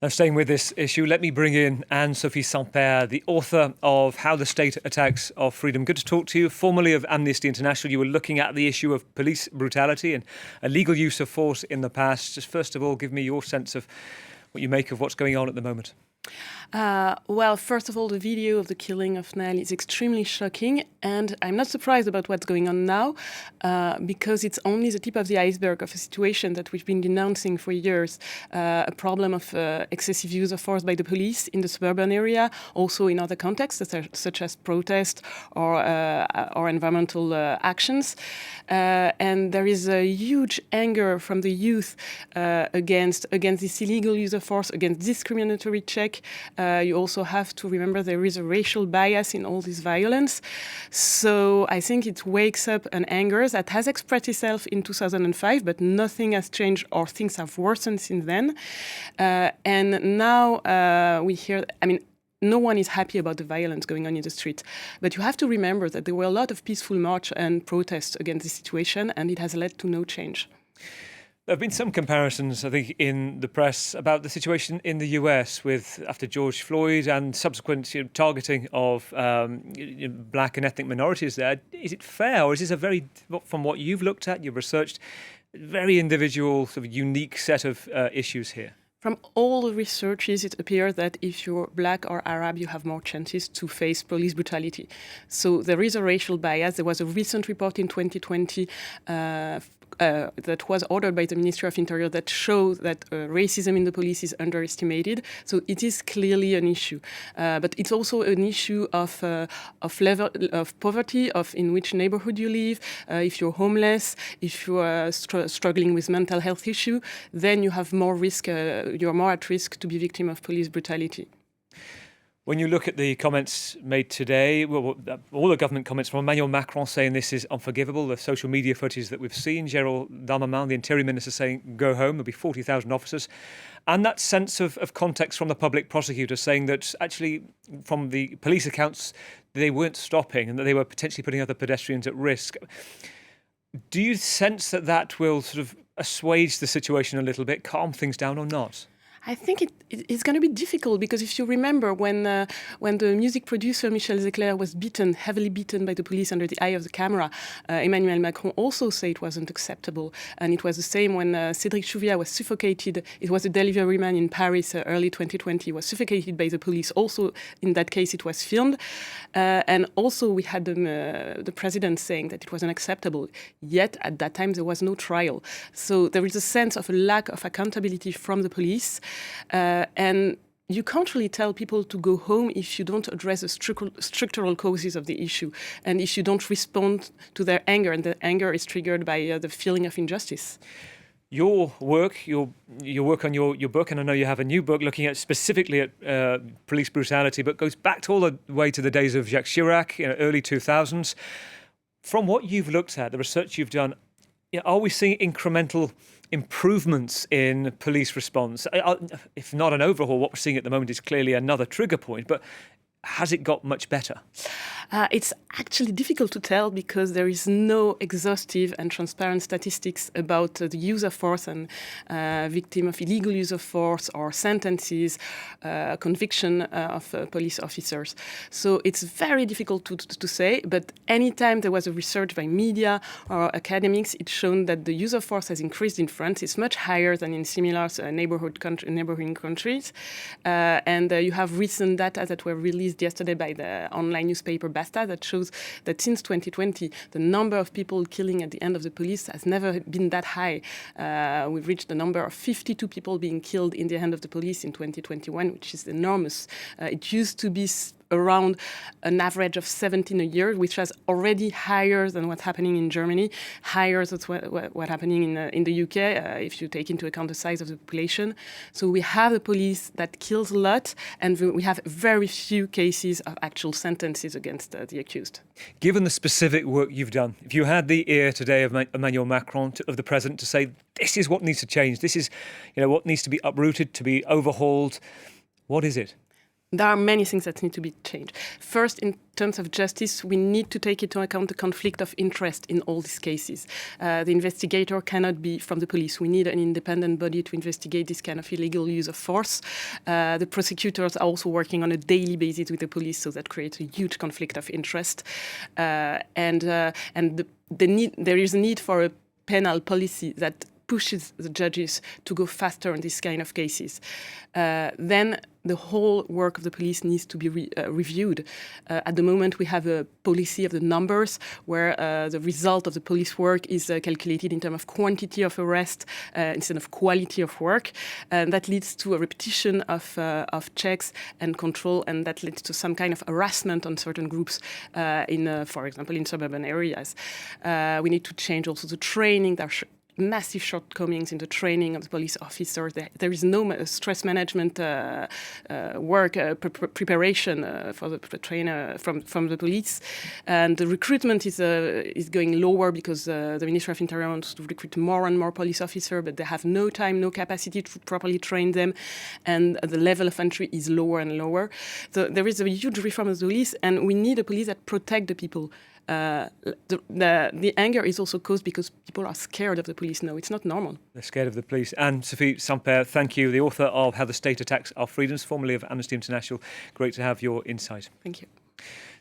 Now, staying with this issue, let me bring in Anne-Sophie Simpere, the author of How the State Attacks Our Freedom. Good to talk to you. Formerly of Amnesty International, you were looking at the issue of police brutality and illegal use of force in the past. Just first of all, give me your sense of what you make of what's going on at the moment. Well, first of all, the video of the killing of Nahel is extremely shocking, and I'm not surprised about what's going on now, because it's only the tip of the iceberg of a situation that we've been denouncing for years, a problem of excessive use of force by the police in the suburban area, also in other contexts such as protest or environmental actions. And there is a huge anger from the youth against this illegal use of force, against discriminatory check. You also have to remember there is a racial bias in all this violence. So I think it wakes up an anger that has expressed itself in 2005, but nothing has changed or things have worsened since then. And now we hear, no one is happy about the violence going on in the street. But you have to remember that there were a lot of peaceful march and protests against the situation, and it has led to no change. There have been some comparisons, I think, in the press about the situation in the US after George Floyd and subsequent targeting of black and ethnic minorities there. Is it fair, or is this from what you've looked at, you've researched, very individual, sort of unique set of issues here? From all the researches, it appears that if you're black or Arab, you have more chances to face police brutality. So there is a racial bias. There was a recent report in 2020 that was ordered by the Ministry of Interior that shows that racism in the police is underestimated. So it is clearly an issue. But it's also an issue of level of poverty, of in which neighborhood you live. If you're homeless, if you are struggling with mental health issue, then you have more risk. You're more at risk to be victim of police brutality. When you look at the comments made today, all the government comments from Emmanuel Macron saying this is unforgivable, the social media footage that we've seen, Gérald Darmanin, the Interior Minister, saying go home, there'll be 40,000 officers, and that sense of context from the public prosecutor saying that actually from the police accounts they weren't stopping and that they were potentially putting other pedestrians at risk. Do you sense that will sort of assuage the situation a little bit, calm things down, or not? I think it's going to be difficult because if you remember when the music producer Michel Zecler was heavily beaten by the police under the eye of the camera, Emmanuel Macron also said it wasn't acceptable. And it was the same when Cédric Chouviat was suffocated. It was a delivery man in Paris early 2020. He was suffocated by the police. Also, in that case, it was filmed. And also we had the president saying that it was unacceptable. Yet at that time, there was no trial. So there is a sense of a lack of accountability from the police. And you can't really tell people to go home if you don't address the structural causes of the issue and if you don't respond to their anger, and the anger is triggered by the feeling of injustice. Your work on your book, and I know you have a new book looking at specifically at police brutality, but goes back all the way to the days of Jacques Chirac, early 2000s. From what you've looked at, the research you've done, are we seeing incremental improvements in police response? If not an overhaul, what we're seeing at the moment is clearly another trigger point, but has it got much better? It's actually difficult to tell because there is no exhaustive and transparent statistics about the use of force and victim of illegal use of force or sentences, conviction of police officers. So it's very difficult to say, but anytime there was a research by media or academics, it's shown that the use of force has increased in France. It's much higher than in similar neighboring countries. And you have recent data that were released yesterday by the online newspaper Basta that shows that since 2020, the number of people killing at the hand of the police has never been that high. We've reached the number of 52 people being killed in the hand of the police in 2021, which is enormous. It used to be around an average of 17 a year, which was already higher than what's happening in Germany, higher than what's happening in the UK, if you take into account the size of the population. So we have a police that kills a lot, and we have very few cases of actual sentences against the accused. Given the specific work you've done, if you had the ear today of Emmanuel Macron, of the president, to say, this is what needs to change, this is what needs to be uprooted, to be overhauled, what is it? There are many things that need to be changed. First, in terms of justice, we need to take into account the conflict of interest in all these cases. The investigator cannot be from the police. We need an independent body to investigate this kind of illegal use of force. The prosecutors are also working on a daily basis with the police, so that creates a huge conflict of interest. There is a need for a penal policy that pushes the judges to go faster in this kind of cases. Then the whole work of the police needs to be reviewed. At the moment, we have a policy of the numbers where the result of the police work is calculated in terms of quantity of arrest instead of quality of work. And that leads to a repetition of checks and control, and that leads to some kind of harassment on certain groups, for example, in suburban areas. We need to change also the training. There are massive shortcomings in the training of the police officers. There is no stress management preparation for the trainer from the police, and the recruitment is going lower because the Ministry of Interior wants to recruit more and more police officers, but they have no time, no capacity to properly train them, and the level of entry is lower and lower. So there is a huge reform of the police, and we need a police that protect the people. The anger is also caused because people are scared of the police. No, it's not normal. They're scared of the police. Anne-Sophie Simpere, thank you, the author of How the State Attacks Our Freedoms, formerly of Amnesty International. Great to have your insight. Thank you.